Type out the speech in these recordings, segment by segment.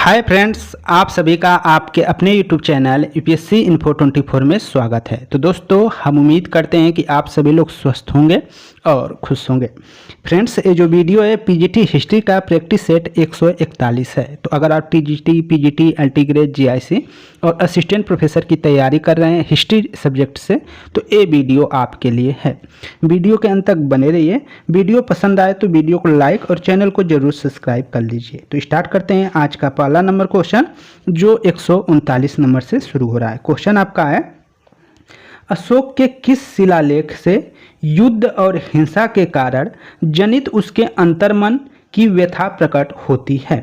Hi friends, आप सभी का आपके अपने यूट्यूब चैनल यूपीएससी इन्फो 24 में स्वागत है। तो दोस्तों, हम उम्मीद करते हैं कि आप सभी लोग स्वस्थ होंगे और खुश होंगे। फ्रेंड्स, ये जो वीडियो है पीजीटी हिस्ट्री का प्रैक्टिस सेट 141 है। तो अगर आप टीजीटी, पीजीटी, अल्टीग्रेड, जीआईसी और असिस्टेंट प्रोफेसर की तैयारी कर रहे हैं हिस्ट्री सब्जेक्ट से, तो ये वीडियो आपके लिए है। वीडियो के अंत तक बने रहिए। वीडियो पसंद आए तो वीडियो को लाइक और चैनल को जरूर सब्सक्राइब कर लीजिए। तो स्टार्ट करते हैं आज का पहला नंबर क्वेश्चन, जो 139 नंबर से शुरू हो रहा है। क्वेश्चन आपका है, अशोक के किस शिलालेख से युद्ध और हिंसा के कारण जनित उसके अंतर्मन की व्यथा प्रकट होती है?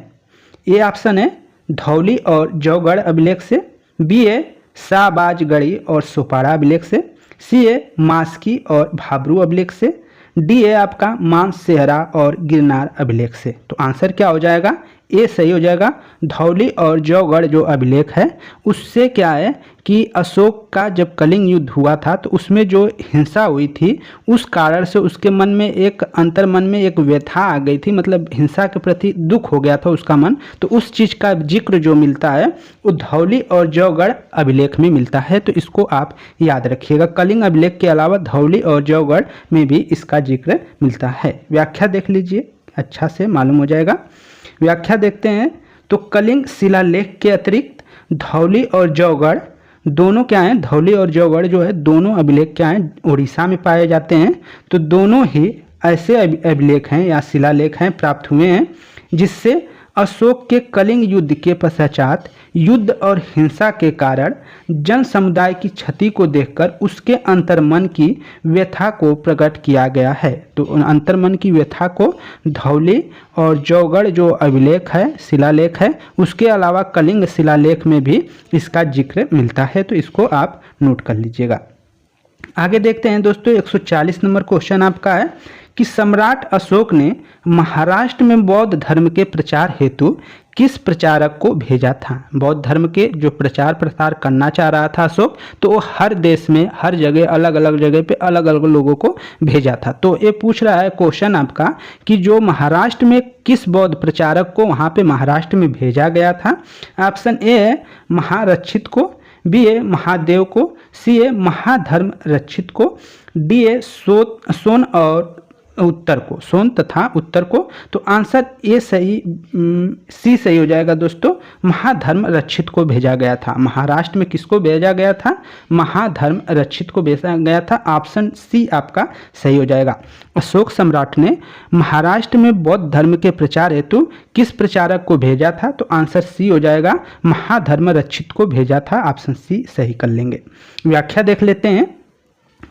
ए ऑप्शन है धौली और जौगढ़ अभिलेख से, बी है शाहबाजगढ़ी और सोपारा अभिलेख से, सी है मास्की और भाबरू अभिलेख से, डी है आपका मानसेहरा और गिरनार अभिलेख से। तो आंसर क्या हो जाएगा? ए सही हो जाएगा। धौली और जौगढ़ जो अभिलेख है उससे क्या है कि अशोक का जब कलिंग युद्ध हुआ था तो उसमें जो हिंसा हुई थी उस कारण से उसके मन में एक अंतर्मन में एक व्यथा आ गई थी, मतलब हिंसा के प्रति दुख हो गया था उसका मन। तो उस चीज़ का जिक्र जो मिलता है वो धौली और जौगढ़ अभिलेख में मिलता है। तो इसको आप याद रखिएगा। कलिंग अभिलेख के अलावा धौली और जौगढ़ में भी इसका जिक्र मिलता है। व्याख्या देख लीजिए, अच्छा से मालूम हो जाएगा। व्याख्या देखते हैं तो कलिंग शिलालेख के अतिरिक्त धौली और जौगढ़ दोनों क्या हैं? धौली और जौगढ़ जो है दोनों अभिलेख क्या हैं? उड़ीसा में पाए जाते हैं। तो दोनों ही ऐसे अभिलेख हैं या शिलालेख हैं प्राप्त हुए हैं जिससे अशोक के कलिंग युद्ध के पश्चात युद्ध और हिंसा के कारण जन समुदाय की क्षति को देखकर उसके अंतर्मन की व्यथा को प्रकट किया गया है। तो अंतर्मन की व्यथा को धौली और जौगढ़ जो अभिलेख है, शिलालेख है, उसके अलावा कलिंग शिलालेख में भी इसका जिक्र मिलता है। तो इसको आप नोट कर लीजिएगा। आगे देखते हैं दोस्तों, 140 नंबर क्वेश्चन आपका है कि सम्राट अशोक ने महाराष्ट्र में बौद्ध धर्म के प्रचार हेतु किस प्रचारक को भेजा था? बौद्ध धर्म के जो प्रचार प्रसार करना चाह रहा था अशोक, तो वो हर देश में हर जगह अलग अलग जगह पे अलग अलग लोगों को भेजा था। तो ये पूछ रहा है क्वेश्चन आपका कि जो महाराष्ट्र में किस बौद्ध प्रचारक को वहाँ पे महाराष्ट्र में भेजा गया था? ऑप्शन ए है महारक्षित को, बी है महादेव को, सी है महाधर्म रक्षित को, डी है सोन और उत्तर को, सोन तथा उत्तर को। तो आंसर ए सही, सी सही हो जाएगा दोस्तों। महाधर्म रक्षित को भेजा गया था। महाराष्ट्र में किसको भेजा गया था? महाधर्म रक्षित को भेजा गया था। ऑप्शन सी आपका सही हो जाएगा। अशोक सम्राट ने महाराष्ट्र में बौद्ध धर्म के प्रचार हेतु किस प्रचारक को भेजा था? तो आंसर सी हो जाएगा, महाधर्म रक्षित को भेजा था। ऑप्शन सी सही कर लेंगे। व्याख्या देख लेते हैं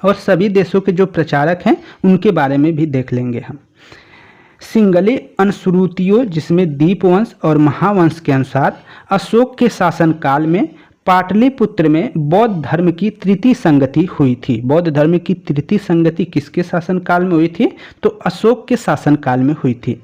और सभी देशों के जो प्रचारक हैं उनके बारे में भी देख लेंगे हम। सिंगली अनुश्रुतियों जिसमें दीपवंश और महावंश के अनुसार अशोक के शासनकाल में पाटलिपुत्र में बौद्ध धर्म की तृतीय संगति हुई थी। बौद्ध धर्म की तृतीय संगति किसके शासनकाल में हुई थी? तो अशोक के शासनकाल में हुई थी।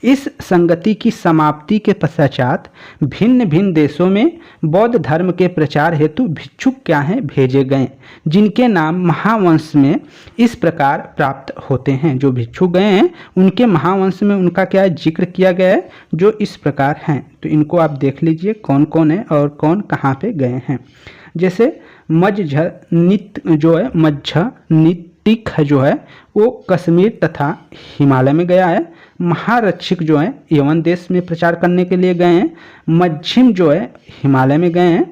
इस संगति की समाप्ति के पश्चात भिन्न भिन्न देशों में बौद्ध धर्म के प्रचार हेतु भिक्षुक क्या हैं? भेजे गए, जिनके नाम महावंश में इस प्रकार प्राप्त होते हैं। जो भिक्षुक गए हैं उनके महावंश में उनका क्या है? जिक्र किया गया है, जो इस प्रकार हैं। तो इनको आप देख लीजिए कौन कौन है और कौन कहाँ पे गए हैं। जैसे मज्झनित जो है, मज्झनितिक जो है वो कश्मीर तथा हिमालय में गया है। महारक्षिक जो है यवन देश में प्रचार करने के लिए गए हैं। मध्यम जो है हिमालय में गए हैं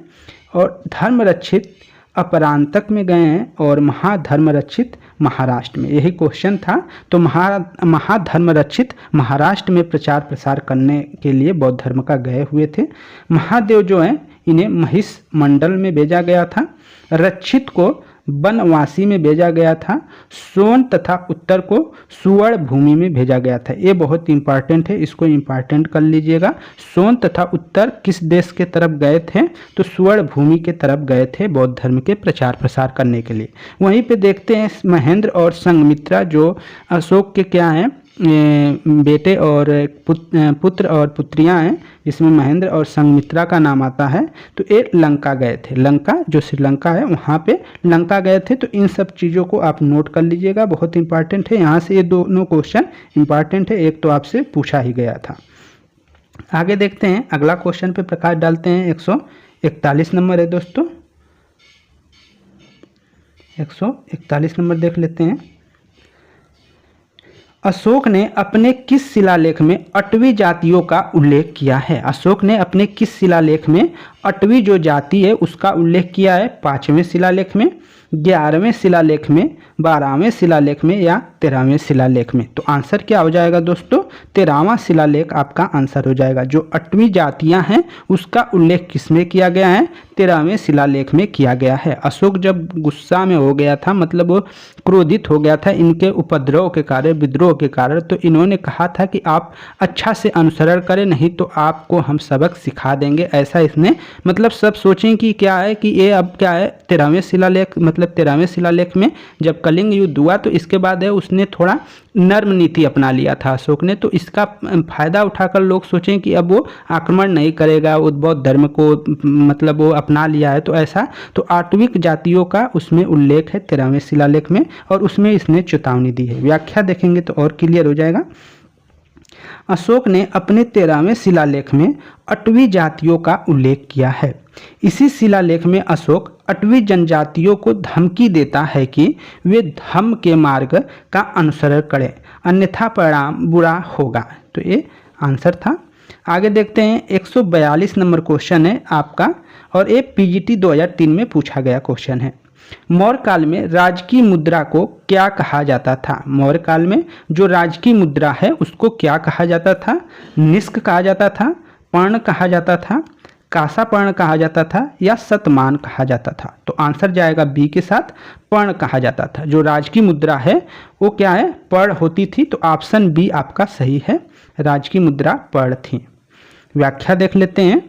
और धर्मरक्षित अपरांतक में गए हैं और महाधर्मरक्षित महाराष्ट्र में। यही क्वेश्चन था। तो महाधर्मरक्षित महाराष्ट्र में प्रचार प्रसार करने के लिए बौद्ध धर्म का गए हुए थे। महादेव जो है इन्हें महिष मंडल में भेजा गया था। रक्षित को बनवासी में भेजा गया था। सोन तथा उत्तर को सुवर्ण भूमि में भेजा गया था। ये बहुत इंपॉर्टेंट है, इसको इंपॉर्टेंट कर लीजिएगा। सोन तथा उत्तर किस देश के तरफ गए थे? तो सुवर्ण भूमि के तरफ गए थे बौद्ध धर्म के प्रचार प्रसार करने के लिए। वहीं पे देखते हैं महेंद्र और संघमित्रा जो अशोक के क्या हैं? बेटे और पुत्र और पुत्रियां हैं, जिसमें महेंद्र और संघमित्रा का नाम आता है। तो ये लंका गए थे। लंका जो श्रीलंका है वहाँ पे लंका गए थे। तो इन सब चीज़ों को आप नोट कर लीजिएगा, बहुत इंपॉर्टेंट है। यहाँ से ये दोनों क्वेश्चन इंपॉर्टेंट है, एक तो आपसे पूछा ही गया था। आगे देखते हैं, अगला क्वेश्चन पे प्रकाश डालते हैं। 141 नंबर है दोस्तों, 141 नंबर देख लेते हैं। अशोक ने अपने किस शिलालेख में अटवी जातियों का उल्लेख किया है? अशोक ने अपने किस शिलालेख में अटवी जो जाति है उसका उल्लेख किया है? 5वें शिलालेख में, 11वें शिलालेख में, 12वें शिलालेख में या 13वें शिलालेख में? तो आंसर क्या हो जाएगा दोस्तों? 13वां शिलालेख आपका आंसर हो जाएगा। जो अटवी जातियां हैं उसका उल्लेख किसमें किया गया है? 13वें शिलालेख में किया गया है। अशोक जब गुस्सा में हो गया था, मतलब वो क्रोधित हो गया था इनके उपद्रव के कारण, विद्रोह के कारण, तो इन्होंने कहा था कि आप अच्छा से अनुसरण करें, नहीं तो आपको हम सबक सिखा देंगे। ऐसा इसने, मतलब सब सोचें कि क्या है कि ये अब क्या है 13वें शिलालेख, मतलब 13वें शिलालेख में जब कलिंग युद्ध हुआ तो इसके बाद है उसने थोड़ा नर्म नीति अपना लिया था अशोक ने। तो इसका फायदा उठाकर लोग सोचें कि अब वो आक्रमण नहीं करेगा, उद्बौद्ध धर्म को मतलब वो अपना लिया है। तो ऐसा, तो आटविक जातियों का उसमें उल्लेख है 13वें शिलालेख में, और उसमें इसने चेतावनी दी है। व्याख्या देखेंगे तो और क्लियर हो जाएगा। अशोक ने अपने 13वें शिलालेख में अटवी जातियों का उल्लेख किया है। इसी शिलालेख में अशोक अटवी जनजातियों को धमकी देता है कि वे धर्म के मार्ग का अनुसरण करें, अन्यथा परिणाम बुरा होगा। तो ये आंसर था। आगे देखते हैं, 142 नंबर क्वेश्चन है आपका, और ये पीजीटी 2003 में पूछा गया क्वेश्चन है। मौर्य काल में राजकीय मुद्रा को क्या कहा जाता था? मौर्य काल में जो राजकीय मुद्रा है उसको क्या कहा जाता था? निष्क कहा जाता था, पर्ण कहा जाता था, कासा पर्ण कहा जाता था या शतमान कहा जाता था? तो आंसर जाएगा बी के साथ, पर्ण कहा जाता था। जो राजकीय मुद्रा है वो क्या है? पर्ण होती थी। तो ऑप्शन बी आपका सही है, राजकीय मुद्रा पर्ण थी। व्याख्या देख लेते हैं।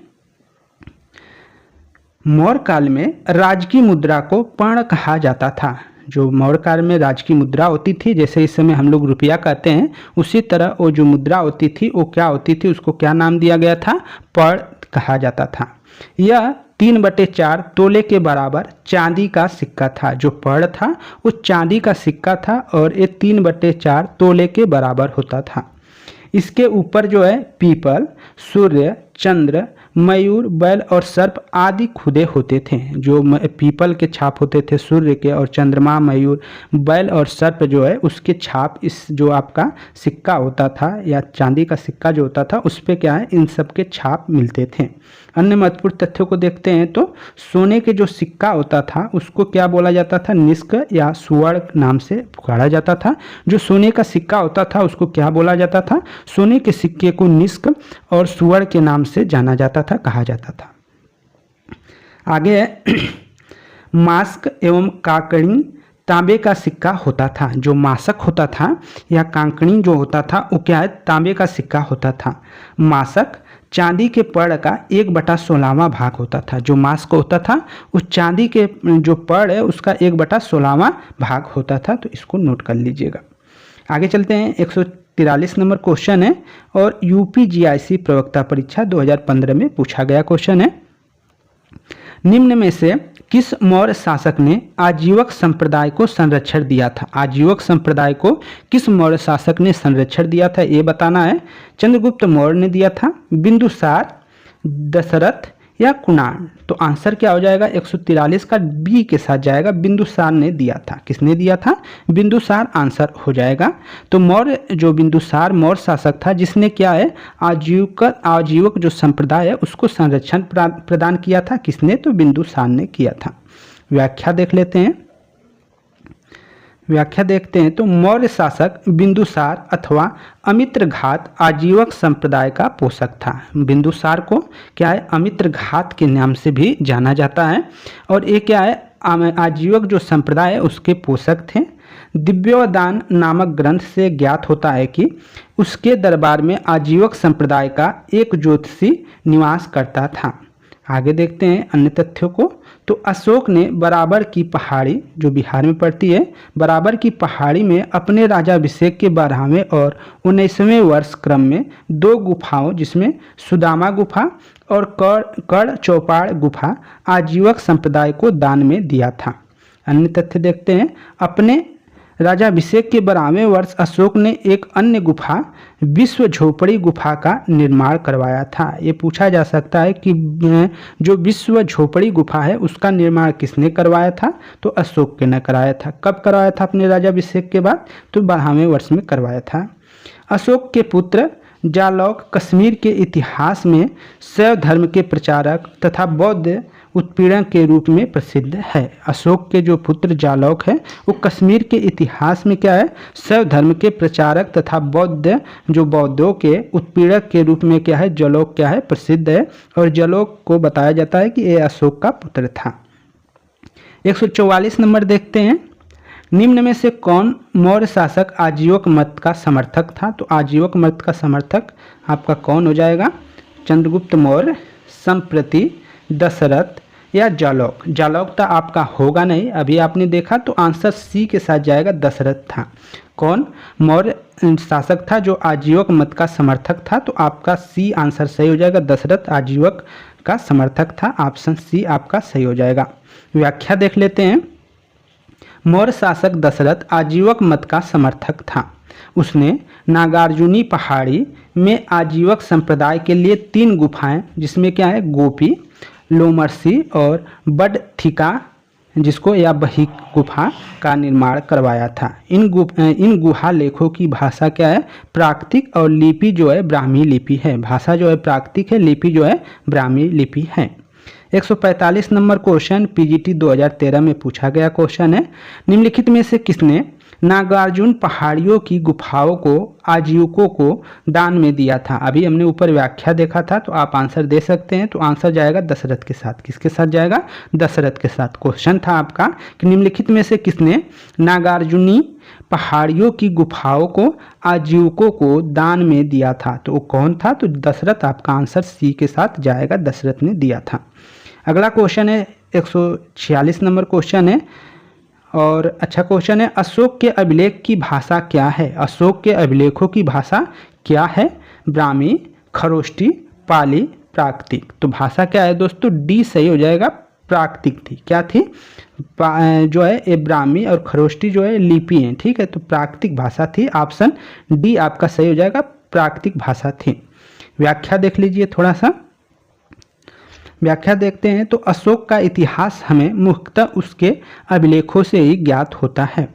मौर्य काल में राजकीय मुद्रा को पर्ण कहा जाता था। जो मौर्य काल में राजकीय मुद्रा होती थी, जैसे इस समय हम लोग रुपया कहते हैं, उसी तरह वो जो मुद्रा होती थी वो क्या होती थी, उसको क्या नाम दिया गया था? पर्ण कहा जाता था। यह 3/4 तोले के बराबर चांदी का सिक्का था। जो पर्ण था वो चांदी का सिक्का था और ये 3/4 तोले के बराबर होता था। इसके ऊपर जो है पीपल, सूर्य, चंद्र, मयूर, बैल और सर्प आदि खुदे होते थे। जो पीपल के छाप होते थे, सूर्य के, और चंद्रमा, मयूर, बैल और सर्प जो है उसके छाप, इस जो आपका सिक्का होता था या चांदी का सिक्का जो होता था उस पर क्या है, इन सब के छाप मिलते थे। अन्य महत्वपूर्ण तथ्यों को देखते हैं तो सोने के जो सिक्का होता था उसको क्या बोला जाता था? निष्क या सुवर्ण नाम से पुकारा जाता था। जो सोने का सिक्का होता था उसको क्या बोला जाता था? सोने के सिक्के को निष्क और सुवर्ण के नाम से जाना जाता था, कहा जाता था। आगे है मास्क एवं कांकणी तांबे का सिक्का होता था। जो मासक होता था या कांकणी जो होता था वो क्या है? तांबे का सिक्का होता था। मासक चांदी के पर्ण का 1/16वां भाग होता था। जो मास्क होता था उस चांदी के जो पर्ण है उसका 1/16वां भाग होता था। तो इसको नोट कर लीजिएगा। आगे चलते हैं, 143 नंबर क्वेश्चन है और यूपीजीआईसी प्रवक्ता परीक्षा 2015 में पूछा गया क्वेश्चन है। निम्न में से किस मौर्य शासक ने आजीवक संप्रदाय को संरक्षण दिया था? आजीवक संप्रदाय को किस मौर्य शासक ने संरक्षण दिया था ये बताना है। चंद्रगुप्त मौर्य ने दिया था, बिंदुसार, दशरथ या कुणाल? तो आंसर क्या हो जाएगा? 143 का बी के साथ जाएगा, बिंदुसार ने दिया था। किसने दिया था? बिंदुसार आंसर हो जाएगा। तो मौर्य जो बिंदुसार मौर्य शासक था जिसने क्या है, आजीवक जो संप्रदाय है उसको संरक्षण प्रदान किया था। किसने? तो बिंदुसार ने किया था। व्याख्या देख लेते हैं। व्याख्या देखते हैं तो मौर्य शासक बिंदुसार अथवा अमित्रघात आजीवक संप्रदाय का पोषक था। बिंदुसार को क्या है, अमित्रघात के नाम से भी जाना जाता है, और ये क्या है, आजीवक जो संप्रदाय है उसके पोषक थे। दिव्योदान नामक ग्रंथ से ज्ञात होता है कि उसके दरबार में आजीवक संप्रदाय का एक ज्योतिषी निवास करता था। आगे देखते हैं अन्य तथ्यों को। तो अशोक ने बराबर की पहाड़ी जो बिहार में पड़ती है, बराबर की पहाड़ी में अपने राजाभिषेक के 12वें और 19वें वर्ष क्रम में 2 गुफाओं जिसमें सुदामा गुफा और कड़ चौपाड़ गुफा आजीवक संप्रदाय को दान में दिया था। अन्य तथ्य देखते हैं। अपने राज्याभिषेक के 12वें वर्ष अशोक ने एक अन्य गुफा विश्व झोपड़ी गुफा का निर्माण करवाया था। ये पूछा जा सकता है कि जो विश्व झोपड़ी गुफा है उसका निर्माण किसने करवाया था, तो अशोक ने कराया था। कब करवाया था अपने राज्याभिषेक के बाद, तो 12वें वर्ष में करवाया था। अशोक के पुत्र जालौक कश्मीर के इतिहास में शैव धर्म के प्रचारक तथा बौद्ध उत्पीड़न के रूप में प्रसिद्ध है। अशोक के जो पुत्र जालौक है वो कश्मीर के इतिहास में क्या है, शैव धर्म के प्रचारक तथा बौद्धों के उत्पीड़क के रूप में क्या है, जालौक क्या है, प्रसिद्ध है। और जालौक को बताया जाता है कि ये अशोक का पुत्र था। 144 नंबर देखते हैं, निम्न में से कौन मौर्य शासक आजीवक मत का समर्थक था, तो आजीवक मत का समर्थक आपका कौन हो जाएगा, चंद्रगुप्त मौर्य, संप्रति, दशरथ या जालौक। जालौक तो आपका होगा नहीं, अभी आपने देखा, तो आंसर सी के साथ जाएगा, दशरथ था। कौन मौर्य शासक था जो आजीवक मत का समर्थक था, तो आपका सी आंसर सही हो जाएगा, दशरथ आजीवक का समर्थक था। ऑप्शन सी आपका सही हो जाएगा। व्याख्या देख लेते हैं। मौर्य शासक दशरथ आजीवक मत का समर्थक था। उसने नागार्जुनी पहाड़ी में आजीवक संप्रदाय के लिए 3 गुफाएं, जिसमें क्या है, गोपी, लोमर्सी और बडथिका, जिसको या बही गुफा का निर्माण करवाया था। इन गुहा लेखों की भाषा क्या है, प्राकृतिक, और लिपि जो है ब्राह्मी लिपि है। भाषा जो है प्राकृतिक है, लिपि जो है ब्राह्मी लिपि है। 145 नंबर क्वेश्चन पीजीटी 2013 में पूछा गया क्वेश्चन है, निम्नलिखित में से किसने नागार्जुन पहाड़ियों की गुफाओं को आजीवकों को दान में दिया था। अभी हमने ऊपर व्याख्या देखा था, तो आप आंसर दे सकते हैं, तो आंसर जाएगा दशरथ के साथ। किसके साथ जाएगा, दशरथ के साथ। क्वेश्चन था आपका कि निम्नलिखित में से किसने नागार्जुनी पहाड़ियों की गुफाओं को आजीवकों को दान में दिया था, तो वो कौन था, तो दशरथ। आपका आंसर सी के साथ जाएगा, दशरथ ने दिया था। अगला क्वेश्चन है 146 नंबर क्वेश्चन है, और अच्छा क्वेश्चन है, अशोक के अभिलेख की भाषा क्या है। अशोक के अभिलेखों की भाषा क्या है, ब्राह्मी, खरोष्टी, पाली, प्राकृतिक। तो भाषा क्या है दोस्तों, डी सही हो जाएगा, प्राकृतिक थी। क्या थी, जो है ये ब्राह्मी और खरोष्टी जो है लिपि है, ठीक है, तो प्राकृतिक भाषा थी। ऑप्शन डी आपका सही हो जाएगा, प्राकृतिक भाषा थी। व्याख्या देख लीजिए थोड़ा सा, व्याख्या देखते हैं। तो अशोक का इतिहास हमें मुख्यतः उसके अभिलेखों से ही ज्ञात होता है।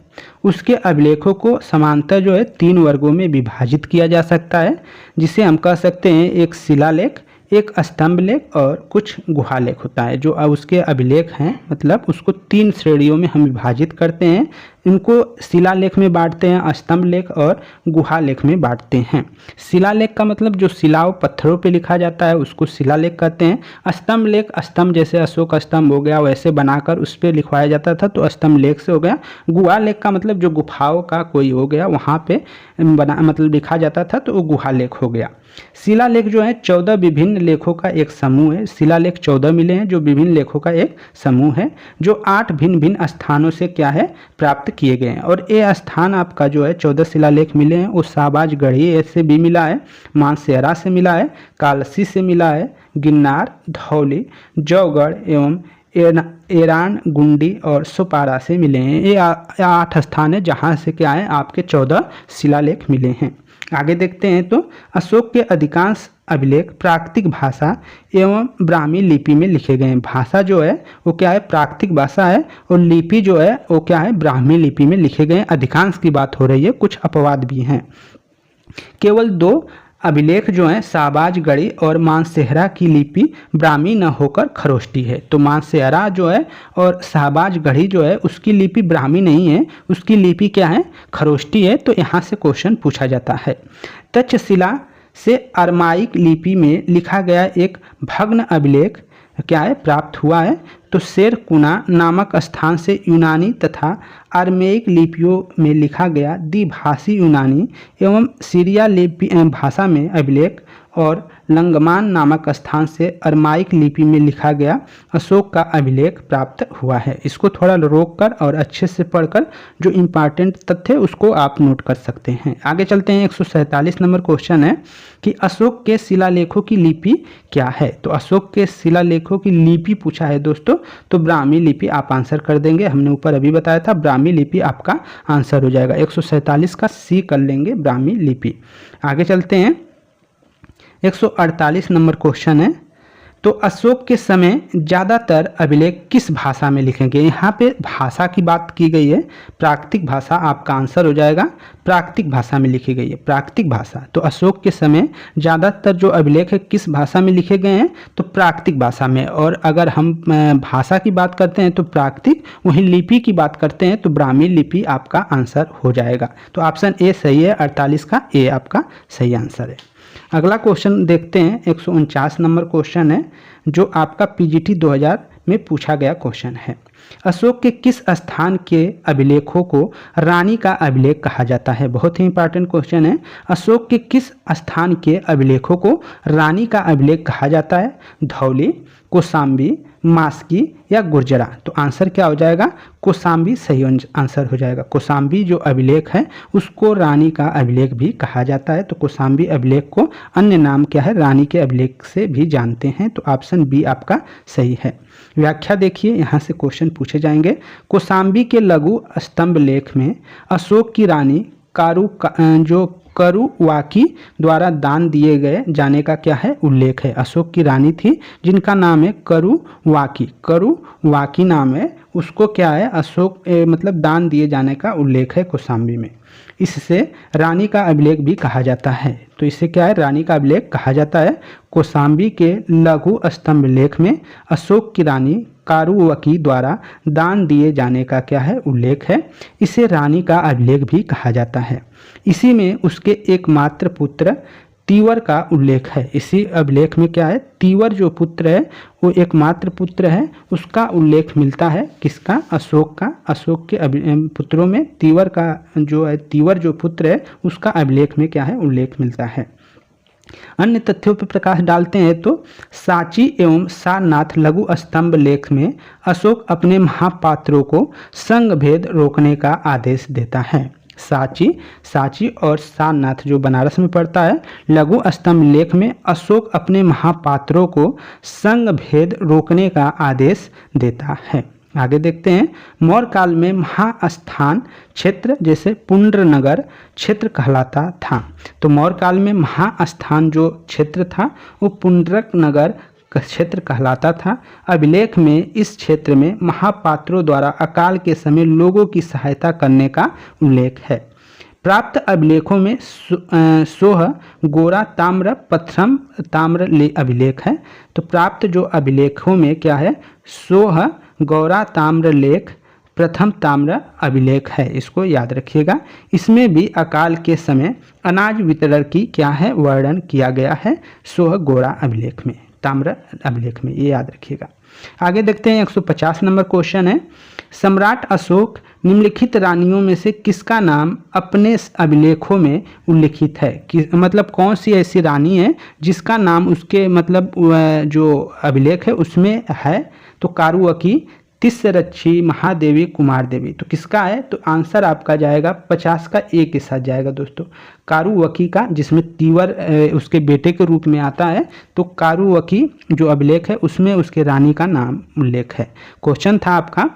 उसके अभिलेखों को समांतर जो है 3 वर्गों में विभाजित किया जा सकता है, जिसे हम कह सकते हैं एक शिलालेख, एक स्तंभ लेख और कुछ गुहा लेख होता है। जो उसके अभिलेख हैं, मतलब उसको 3 श्रेणियों में हम विभाजित करते हैं। इनको शिलालेख में बांटते हैं, स्तंभ लेख और गुहा लेख में बांटते हैं। शिलालेख का मतलब जो शिलाओं पत्थरों पे लिखा जाता है उसको शिलालेख कहते हैं। स्तंभ लेख, स्तंभ जैसे अशोक स्तंभ हो गया वैसे बनाकर उस पर लिखवाया जाता था, तो स्तंभ लेख से हो गया। गुहा लेख का मतलब जो गुफाओं का कोई हो गया वहाँ पे मतलब लिखा जाता था, तो वो गुहा लेख हो गया। शिलालेख जो है 14 विभिन्न लेखों का एक समूह है। शिलालेख 14 मिले हैं जो विभिन्न लेखों का एक समूह है, जो 8 भिन्न भिन्न स्थानों से क्या है, प्राप्त किए गए हैं। और ये स्थान आपका जो है 14 शिलालेख मिले हैं, वो शाहबाज गढ़ी से भी मिला है, मानसेहरा से मिला है, कालसी से मिला है, गिरनार, धौली, जौगढ़ एवं एरान, गुंडी और सुपारा से मिले हैं। ये 8 स्थान है जहाँ से क्या है आपके 14 शिलालेख मिले हैं। आगे देखते हैं, तो अशोक के अधिकांश अभिलेख प्राकृतिक भाषा एवं ब्राह्मी लिपि में लिखे गए हैं। भाषा जो है वो क्या है, प्राकृतिक भाषा है, और लिपि जो है वो क्या है, ब्राह्मी लिपि में लिखे गए हैं। अधिकांश की बात हो रही है, कुछ अपवाद भी हैं। केवल 2 अभिलेख जो हैं शाहबाज गढ़ी और मानसेहरा की लिपि ब्राह्मी न होकर खरोष्टी है। तो मानसेहरा जो है और शाहबाज गढ़ी जो है उसकी लिपि ब्राह्मी नहीं है, उसकी लिपि क्या है, खरोष्टी है। तो यहाँ से क्वेश्चन पूछा जाता है। तक्षशिला से अरमाइक लिपि में लिखा गया एक भग्न अभिलेख क्या है, प्राप्त हुआ है। तो शेरकुना नामक स्थान से यूनानी तथा अरमेइक लिपियों में लिखा गया द्विभाषी यूनानी एवं सीरिया लिपि भाषा में अभिलेख और लंगमान नामक स्थान से अरमाइक लिपि में लिखा गया अशोक का अभिलेख प्राप्त हुआ है। इसको थोड़ा रोक कर और अच्छे से पढ़कर जो इम्पॉर्टेंट तथ्य उसको आप नोट कर सकते हैं। आगे चलते हैं। 147 नंबर क्वेश्चन है कि अशोक के शिलालेखों की लिपि क्या है। तो अशोक के शिलालेखों की लिपि पूछा है दोस्तों, तो ब्राह्मी लिपि आप आंसर कर देंगे। हमने ऊपर अभी बताया था ब्राह्मी लिपि आपका आंसर हो जाएगा। 147 का सी कर लेंगे, ब्राह्मी लिपि। आगे चलते हैं। 148 नंबर क्वेश्चन है, तो अशोक के समय ज़्यादातर अभिलेख किस भाषा में लिखे गए। यहाँ पे भाषा की बात की गई है, प्राकृतिक भाषा आपका आंसर हो जाएगा। प्राकृतिक भाषा में लिखी गई है, प्राकृतिक भाषा। तो अशोक के समय ज़्यादातर जो अभिलेख है किस भाषा में लिखे गए हैं, तो प्राकृतिक भाषा में। और अगर हम भाषा की बात करते हैं तो प्राकृतिक, वहीं लिपि की बात करते हैं तो ब्राह्मी लिपि आपका आंसर हो जाएगा। तो ऑप्शन ए सही है, 48 का ए आपका सही आंसर है। अगला क्वेश्चन देखते हैं। 149 नंबर क्वेश्चन है जो आपका पीजीटी 2000 में पूछा गया क्वेश्चन है। अशोक के किस स्थान के अभिलेखों को रानी का अभिलेख कहा जाता है। बहुत ही इंपॉर्टेंट क्वेश्चन है। अशोक के किस स्थान के अभिलेखों को रानी का अभिलेख कहा जाता है। धौली, कौशाम्बी, मास्की या गुर्जरा। तो आंसर क्या हो जाएगा, कौशाम्बी सही आंसर हो जाएगा। कौशाम्बी जो अभिलेख है उसको रानी का अभिलेख भी कहा जाता है। तो कौशाम्बी अभिलेख को अन्य नाम क्या है, रानी के अभिलेख से भी जानते हैं। तो ऑप्शन बी आपका सही है। व्याख्या देखिए, यहाँ से क्वेश्चन पूछे जाएंगे। कौशाम्बी के लघु स्तंभ लेख में अशोक की रानी करुवाकी द्वारा दान दिए गए जाने का क्या है, उल्लेख है। अशोक की रानी थी जिनका नाम है करुवाकी नाम है, उसको क्या है अशोक मतलब दान दिए जाने का उल्लेख है कौशाम्बी में। इससे रानी का अभिलेख भी कहा जाता है। तो इससे क्या है, रानी का अभिलेख कहा जाता है। कौशाम्बी के लघु स्तंभ लेख में अशोक की रानी कारुवकी द्वारा दान दिए जाने का क्या है, उल्लेख है। इसे रानी का अभिलेख भी कहा जाता है। इसी में उसके एकमात्र पुत्र तीवर का उल्लेख है। इसी अभिलेख में क्या है, तीवर जो पुत्र है वो एकमात्र पुत्र है, उसका उल्लेख मिलता है। किसका, अशोक का। अशोक के पुत्रों में तीवर का जो है, तीवर जो पुत्र है उसका अभिलेख में क्या है, उल्लेख मिलता है। अन्य तथ्यों पर प्रकाश डालते हैं तो सांची एवं सारनाथ लघु स्तंभ लेख में अशोक अपने महापात्रों को संघ भेद रोकने का आदेश देता है। सांची और सारनाथ जो बनारस में पड़ता है, लघु स्तंभ लेख में अशोक अपने महापात्रों को संघ भेद रोकने का आदेश देता है। आगे देखते हैं। मौर्य काल में महास्थान क्षेत्र जैसे पुंड्रनगर क्षेत्र कहलाता था। तो मौर्य काल में महास्थान जो क्षेत्र था वो पुंड्रक नगर क्षेत्र कहलाता था। अभिलेख में इस क्षेत्र में महापात्रों द्वारा अकाल के समय लोगों की सहायता करने का उल्लेख है। प्राप्त अभिलेखों में सोह गोरा ताम्र पथरम ताम्र अभिलेख है। तो प्राप्त जो अभिलेखों में क्या है, सोह गौरा ताम्र लेख प्रथम ताम्र अभिलेख है, इसको याद रखिएगा। इसमें भी अकाल के समय अनाज वितरण की क्या है, वर्णन किया गया है सोह गोरा अभिलेख में, ताम्र अभिलेख में, ये याद रखिएगा। आगे देखते हैं। 150 नंबर क्वेश्चन है। सम्राट अशोक निम्नलिखित रानियों में से किसका नाम अपने अभिलेखों में उल्लिखित है। मतलब कौन सी ऐसी रानी है जिसका नाम उसके मतलब जो अभिलेख है उसमें है। तो कारुवकी, तिस्सरक्षी, महादेवी, कुमार देवी। तो किसका है, तो आंसर आपका जाएगा 50 का ए के साथ जाएगा दोस्तों, कारुवकी का, जिसमें तीवर उसके बेटे के रूप में आता है। तो कारुवकी जो अभिलेख है उसमें उसके रानी का नाम उल्लेख है। क्वेश्चन था आपका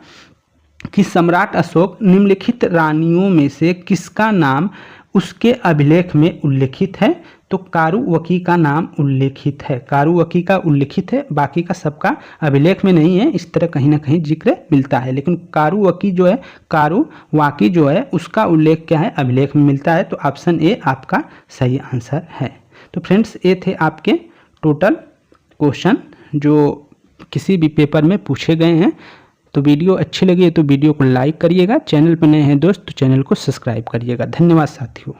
कि सम्राट अशोक निम्नलिखित रानियों में से किसका नाम उसके अभिलेख में उल्लिखित है। तो कारुवकी का नाम उल्लेखित है, कारुवकी का उल्लिखित है, बाकी का सबका अभिलेख में नहीं है। इस तरह कहीं ना कहीं जिक्र मिलता है, लेकिन कारुवकी जो है, कारुवाकी जो है उसका उल्लेख क्या है, अभिलेख में मिलता है। तो ऑप्शन ए आपका सही आंसर है। तो फ्रेंड्स ये थे आपके टोटल क्वेश्चन जो किसी भी पेपर में पूछे गए हैं। तो वीडियो अच्छी लगी है तो वीडियो को लाइक करिएगा, चैनल पर नए हैं दोस्त तो चैनल को सब्सक्राइब करिएगा। धन्यवाद साथियों।